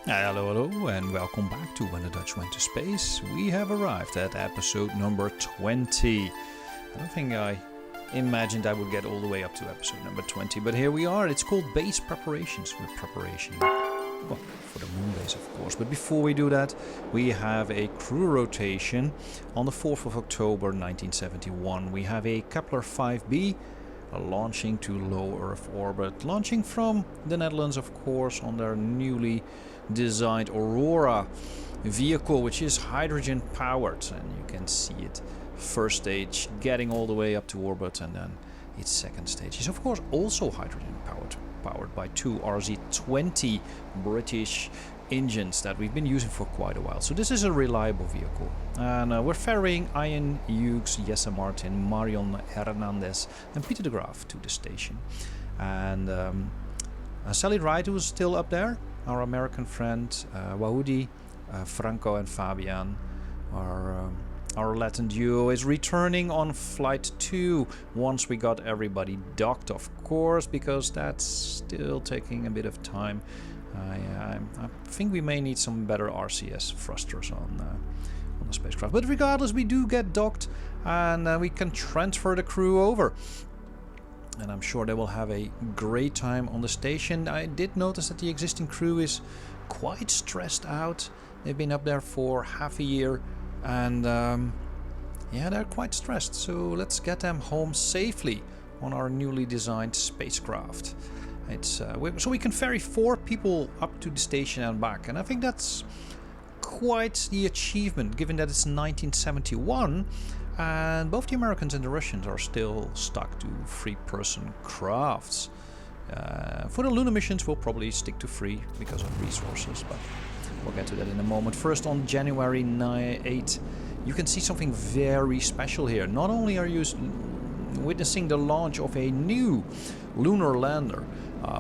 Hello, and welcome back to When the Dutch Went to Space. We have arrived at episode number 20. I don't think I imagined I would get all the way up to episode number 20, but here we are. It's called Base Preparations. We're preparation for the moon base, of course. But before we do that, we have a crew rotation on the 4th of October 1971. We have a Kepler 5b launching to low Earth orbit, launching from the Netherlands, of course, on their newly designed Aurora vehicle, which is hydrogen powered, and you can see it first stage getting all the way up to orbit, and then its second stage is of course also hydrogen powered by two RZ-20 British engines that we've been using for quite a while. So this is a reliable vehicle, and we're ferrying Ian Hughes, Jesse Martin, Marion Hernandez and Peter de Graaf to the station, and Sally Wright, who's still up there, our American friend, Wahudi, Franco and Fabian, our Latin duo, is returning on flight 2 once we got everybody docked, of course, because that's still taking a bit of time. I think we may need some better RCS thrusters on the spacecraft. But regardless, we do get docked, and we can transfer the crew over. And I'm sure they will have a great time on the station. I did notice that the existing crew is quite stressed out. They've been up there for half a year, and yeah, they're quite stressed. So let's get them home safely on our newly designed spacecraft. So we can ferry 4 people up to the station and back, and I think that's quite the achievement, given that it's 1971 and both the Americans and the Russians are still stuck to 3-person crafts. For the lunar missions we'll probably stick to 3 because of resources, but we'll get to that in a moment. First, on January 8, you can see something very special here. Not only are you witnessing the launch of a new lunar lander,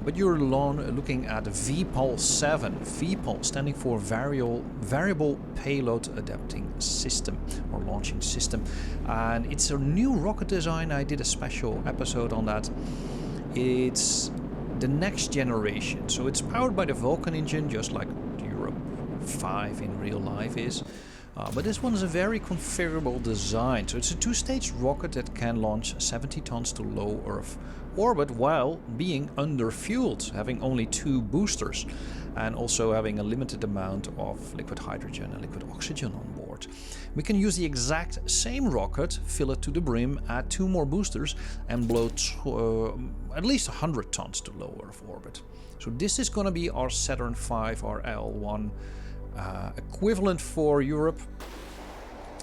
but you're looking at VPOL 7, VPOL standing for Variable Payload Adapting System or Launching System, and it's a new rocket design. I did a special episode on that. It's the next generation, so it's powered by the Vulcan engine, just like Europe 5 in real life is. But this one is a very configurable design. So it's a 2-stage rocket that can launch 70 tons to low Earth orbit while being underfueled, having only 2 boosters, and also having a limited amount of liquid hydrogen and liquid oxygen on board. We can use the exact same rocket, fill it to the brim, add 2 more boosters, and blow at least 100 tons to low Earth orbit. So this is going to be our Saturn V, our L1 equivalent for Europe.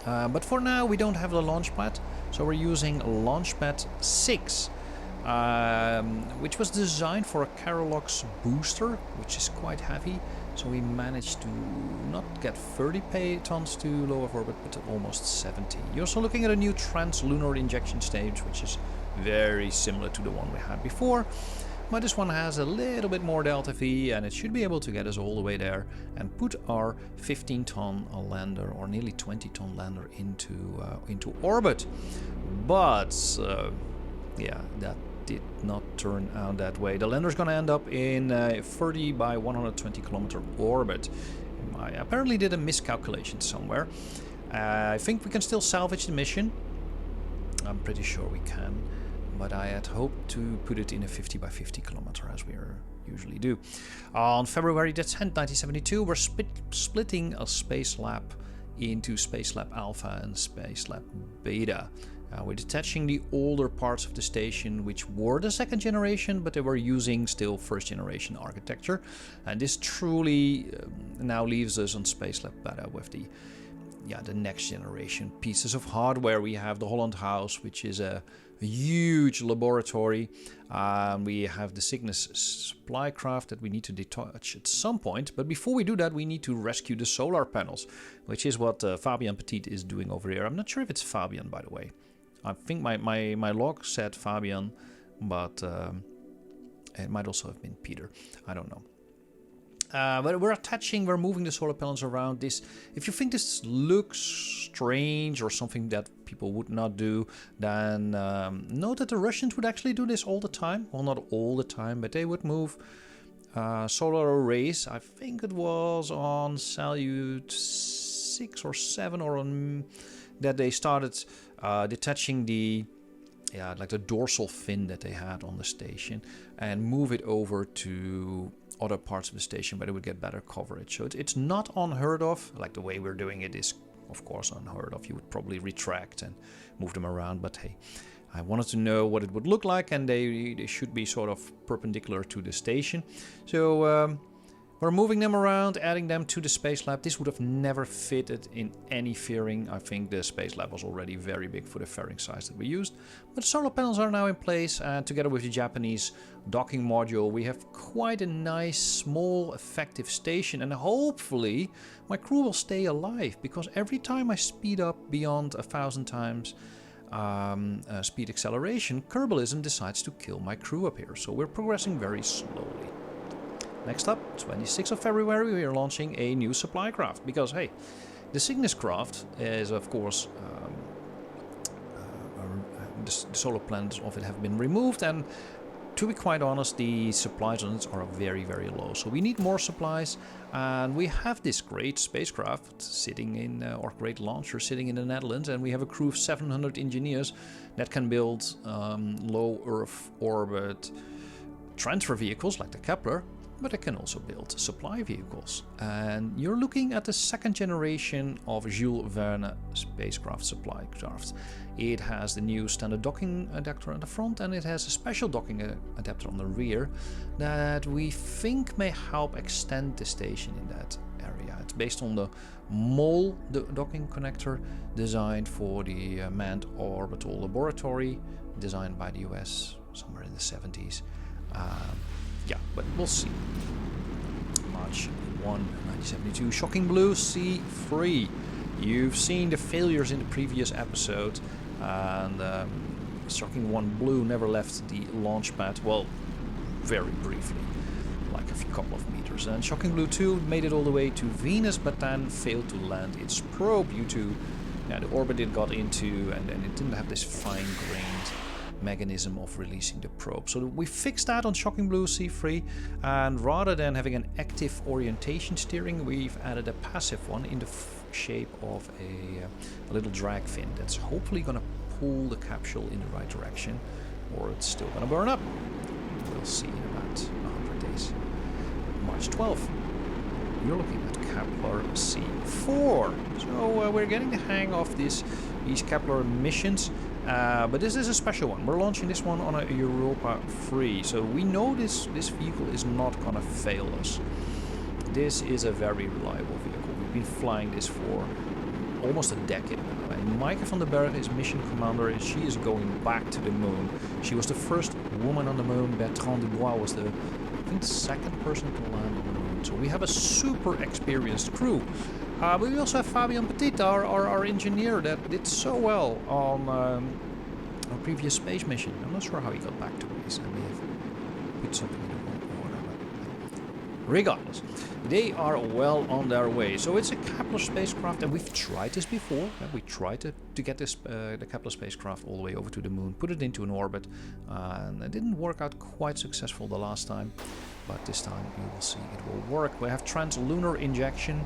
But for now we don't have the launch pad, so we're using Launchpad 6, which was designed for a Carolox booster, which is quite heavy. So we managed to not get 30 tons to low Earth orbit, but almost 70. You're also looking at a new translunar injection stage, which is very similar to the one we had before. But this one has a little bit more delta V, and it should be able to get us all the way there and put our 15-ton lander, or nearly 20-ton lander, into orbit. But yeah, that did not turn out that way. The lander's going to end up in a 30 by 120 kilometer orbit. I apparently did a miscalculation somewhere. I think we can still salvage the mission. I'm pretty sure we can. But I had hoped to put it in a 50 by 50 kilometer, as we usually do. On February the 10th, 1972, we're splitting a Space Lab into Space Lab Alpha and Space Lab Beta. We're detaching the older parts of the station, which were the 2nd generation, but they were using still 1st generation architecture. And this truly now leaves us on Space Lab Beta with the next generation pieces of hardware. We have the Holland House, which is a huge laboratory. We have the Cygnus supply craft that we need to detach at some point. But before we do that, we need to rescue the solar panels, which is what Fabian Petit is doing over here. I'm not sure if it's Fabian, by the way. I think my log said Fabian, but it might also have been Peter. I don't know. But we're moving the solar panels around. This, if you think this looks strange or something that people would not do, then note that the Russians would actually do this all the time. Well, not all the time, but they would move solar arrays. I think it was on Salute 6 or 7 or on that they started detaching the like the dorsal fin that they had on the station and move it over to other parts of the station where they would get better coverage. So it's not unheard of. Like the way we're doing it is of course unheard of. You would probably retract and move them around, but hey, I wanted to know what it would look like, and they should be sort of perpendicular to the station. So we're moving them around, adding them to the Space Lab. This would have never fitted in any fairing. I think the Space Lab was already very big for the fairing size that we used. But the solar panels are now in place, and together with the Japanese docking module, we have quite a nice, small, effective station. And hopefully my crew will stay alive, because every time I speed up beyond 1,000 times speed acceleration, Kerbalism decides to kill my crew up here. So we're progressing very slowly. Next up, 26th of February, we are launching a new supply craft. Because, hey, the Cygnus craft is, of course, the solar planets of it have been removed. And to be quite honest, the supplies on it are very, very low. So we need more supplies. And we have this great spacecraft sitting in, or great launcher sitting in the Netherlands. And we have a crew of 700 engineers that can build low Earth orbit transfer vehicles like the Kepler. But it can also build supply vehicles. And you're looking at the second generation of Jules Verne spacecraft supply craft. It has the new standard docking adapter on the front, and it has a special docking adapter on the rear that we think may help extend the station in that area. It's based on the MOL docking connector designed for the Manned Orbital Laboratory, designed by the US somewhere in the 70s. Yeah, but we'll see. March 1, 1972. Shocking Blue C3. You've seen the failures in the previous episode, and Shocking 1 Blue never left the launch pad. Well, very briefly, like a couple of meters. And Shocking Blue 2 made it all the way to Venus, but then failed to land its probe due to the orbit it got into, and it didn't have this fine-grained mechanism of releasing the probe. So we fixed that on Shocking Blue C3, and rather than having an active orientation steering, we've added a passive one in the shape of a little drag fin that's hopefully going to pull the capsule in the right direction, or it's still going to burn up. We'll see in about 100 days. March 12th, you're looking at Kepler C4. So we're getting the hang of these Kepler missions. But this is a special one. We're launching this one on a Europa 3, so we know this vehicle is not gonna fail us. This is a very reliable vehicle. We've been flying this for almost a decade now, and Maaike van den Berg is mission commander. She is going back to the moon. She was the first woman on the moon. Bertrand Dubois was the, I think, second person to land on the moon. So we have a super experienced crew. But we also have Fabien Petit, our engineer, that did so well on our previous space mission. I'm not sure how he got back to us, and we have put something in the wrong order. But regardless, they are well on their way. So it's a Kepler spacecraft, and we've tried this before. We tried to get this the Kepler spacecraft all the way over to the moon, put it into an orbit, and it didn't work out quite successful the last time. But this time you will see it will work. We have trans-lunar injection.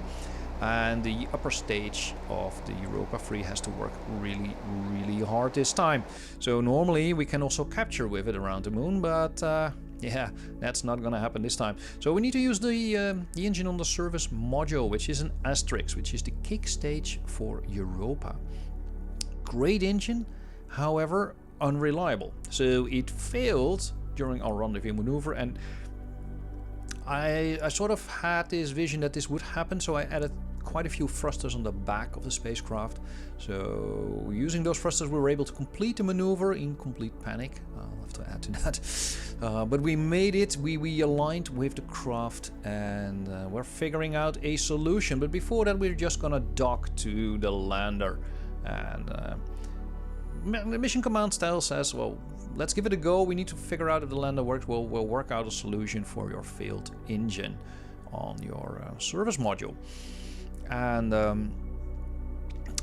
And the upper stage of the Europa 3 has to work really, really hard this time. So normally we can also capture with it around the moon, but yeah, that's not gonna happen this time. So we need to use the engine on the service module, which is an Asterix, which is the kick stage for Europa. Great engine, however unreliable. So it failed during our rendezvous maneuver, and I sort of had this vision that this would happen, so I added quite a few thrusters on the back of the spacecraft. So using those thrusters, we were able to complete the maneuver in complete panic. I'll have to add to that. But we made it, we aligned with the craft, and we're figuring out a solution. But before that, we're just gonna dock to the lander. And the mission command style says, well, let's give it a go. We need to figure out if the lander works. We'll work out a solution for your failed engine on your service module. And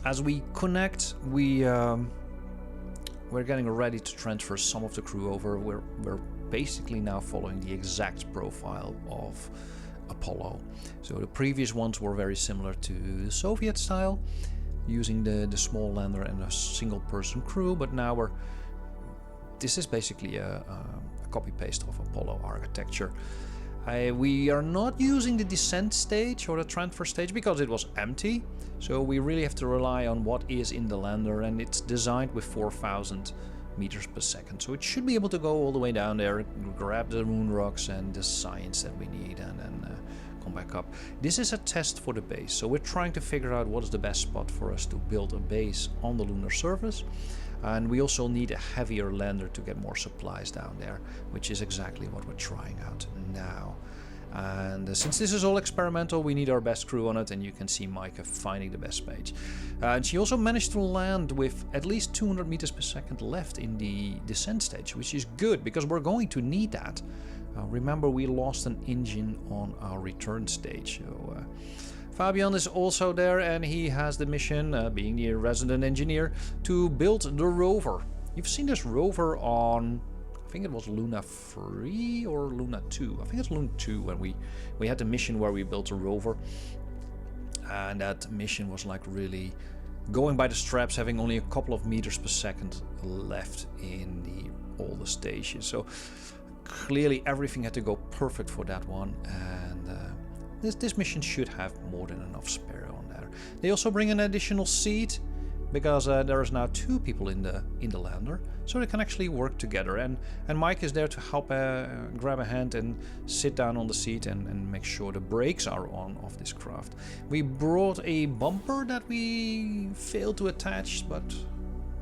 as we connect, we're getting ready to transfer some of the crew over. We're basically now following the exact profile of Apollo. So the previous ones were very similar to the Soviet style, using the small lander and a single person crew, but now this is basically a copy-paste of Apollo architecture. We are not using the descent stage or the transfer stage because it was empty, so we really have to rely on what is in the lander, and it's designed with 4,000 meters per second, so it should be able to go all the way down there, grab the moon rocks and the science that we need, and then come back up. This is a test for the base, so we're trying to figure out what is the best spot for us to build a base on the lunar surface. And we also need a heavier lander to get more supplies down there, which is exactly what we're trying out now. And since this is all experimental, we need our best crew on it, and you can see Micah finding the best page. And she also managed to land with at least 200 meters per second left in the descent stage, which is good because we're going to need that. Remember, we lost an engine on our return stage. So, Fabian is also there, and he has the mission, being the resident engineer, to build the rover. You've seen this rover on, I think it was Luna 3 or Luna 2. I think it's Luna 2 when we had the mission where we built a rover. And that mission was like really going by the straps, having only a couple of meters per second left in all the stations. So clearly everything had to go perfect for that one, and this mission should have more than enough spare on there. They also bring an additional seat because there is now 2 people in the lander, so they can actually work together. And Mike is there to help grab a hand and sit down on the seat and make sure the brakes are on of this craft. We brought a bumper that we failed to attach, but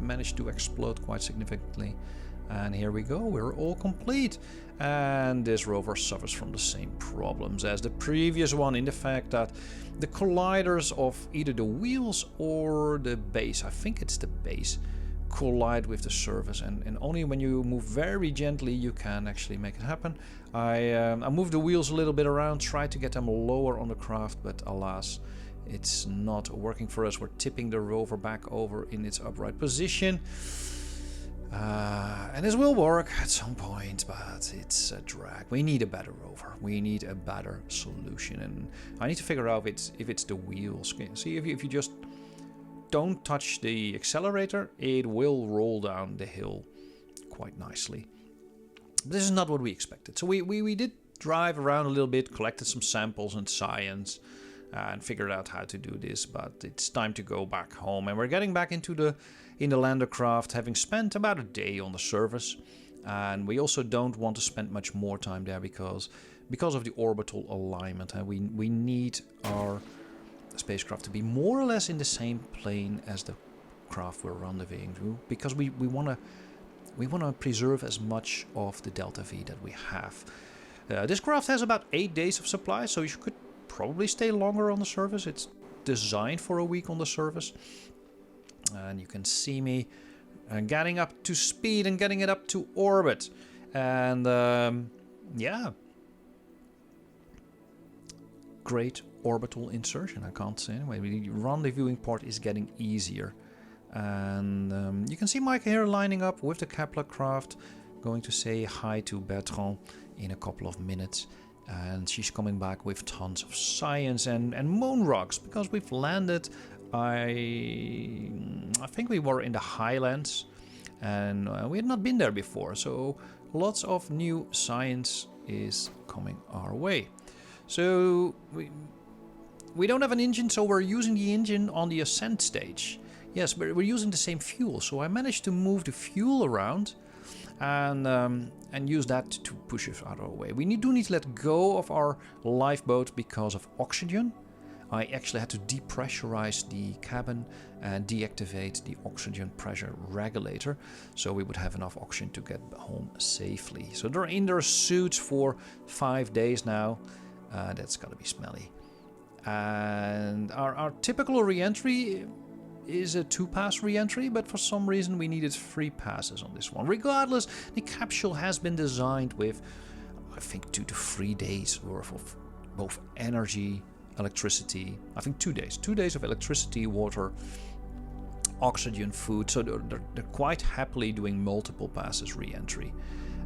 managed to explode quite significantly. And here we go, we're all complete. And this rover suffers from the same problems as the previous one, in the fact that the colliders of either the wheels or the base, I think it's the base, collide with the surface, and only when you move very gently you can actually make it happen. I moved the wheels a little bit around, tried to get them lower on the craft, but alas, it's not working for us. We're tipping the rover back over in its upright position. And this will work at some point, but it's a drag. We need a better rover. We need a better solution, and I need to figure out if it's the wheels. See, if you just don't touch the accelerator, it will roll down the hill quite nicely. But this is not what we expected. So we did drive around a little bit, collected some samples and science, and figured out how to do this, but it's time to go back home. And we're getting back in the lander craft, having spent about a day on the surface. And we also don't want to spend much more time there because of the orbital alignment. And we need our spacecraft to be more or less in the same plane as the craft we're rendezvousing through, because we want to preserve as much of the delta V that we have. This craft has about 8 days of supply, so you could probably stay longer on the surface. It's designed for a week on the surface. And you can see me getting up to speed and getting it up to orbit. And yeah, great orbital insertion, I can't say anyway. The rendezvousing part is getting easier. And you can see Mike here lining up with the Kepler craft, going to say hi to Bertrand in a couple of minutes. And she's coming back with tons of science and moon rocks, because we've landed, I think we were in the highlands, and we had not been there before, so lots of new science is coming our way. So we don't have an engine, so we're using the engine on the ascent stage. Yes, but we're using the same fuel, so I managed to move the fuel around and use that to push us out of our way. We do need to let go of our lifeboat because of oxygen. I actually had to depressurize the cabin and deactivate the oxygen pressure regulator, so we would have enough oxygen to get home safely. So they're in their suits for 5 days now. That's gotta be smelly. And our typical re-entry is a 2-pass re-entry, but for some reason we needed 3 passes on this one. Regardless, the capsule has been designed with, I think, 2 to 3 days worth of both energy, electricity. I think 2 days. 2 days of electricity, water, oxygen, food. So they're quite happily doing multiple passes re-entry.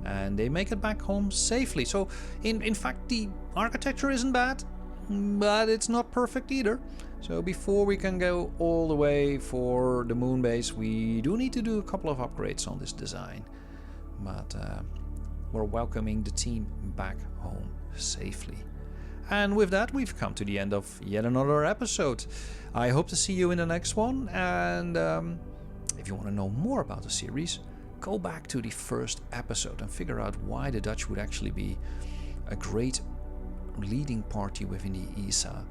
and they make it back home safely. So in fact, the architecture isn't bad, but it's not perfect either. So before we can go all the way for the moon base, we do need to do a couple of upgrades on this design. But we're welcoming the team back home safely. And with that, we've come to the end of yet another episode. I hope to see you in the next one. And if you want to know more about the series, go back to the first episode and figure out why the Dutch would actually be a great leading party within the ESA.